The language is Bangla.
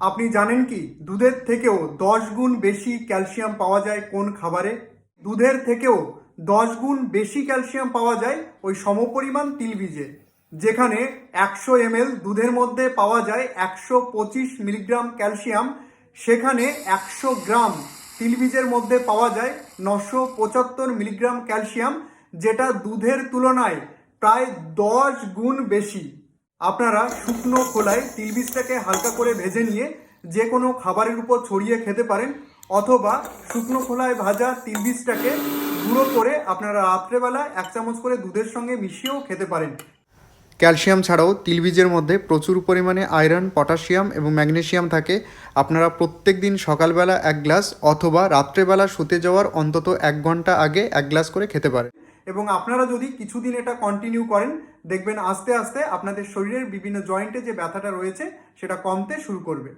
আপনি জানেন কি দুধের থেকেও 10 গুণ বেশি ক্যালসিয়াম পাওয়া যায় কোন খাবারে? দুধের থেকেও 10 গুণ বেশি ক্যালসিয়াম পাওয়া যায় ওই সমপরিমাণ তিলবীজে। যেখানে 100 ml দুধের মধ্যে পাওয়া যায় 125 মিলিগ্রাম ক্যালসিয়াম, সেখানে 100 গ্রাম তিলবীজের মধ্যে পাওয়া যায় 975 মিলিগ্রাম ক্যালসিয়াম, যেটা দুধের তুলনায় প্রায় 10 গুণ বেশি। আপনারা শুকনো খোলায় তিলবীজটাকে হালকা করে ভেজে নিয়ে যে কোনো খাবারের উপর ছড়িয়ে খেতে পারেন, অথবা শুকনো খোলায় ভাজা তিলবীজটাকে গুঁড়ো করে আপনারা রাত্রেবেলা 1 চামচ করে দুধের সঙ্গে মিশিয়েও খেতে পারেন। ক্যালসিয়াম ছাড়াও তিলবীজের মধ্যে প্রচুর পরিমাণে আয়রন, পটাশিয়াম এবং ম্যাগনেসিয়াম থাকে। আপনারা প্রত্যেক দিন সকালবেলা 1 গ্লাস অথবা রাত্রেবেলা শুতে যাওয়ার অন্তত 1 ঘন্টা আগে 1 গ্লাস করে খেতে পারেন। এবং আপনারা যদি কিছুদিন এটা কন্টিনিউ করেন, দেখবেন আস্তে আস্তে আপনাদের শরীরের বিভিন্ন জয়েন্টে যে ব্যথাটা রয়েছে সেটা কমতে শুরু করবে।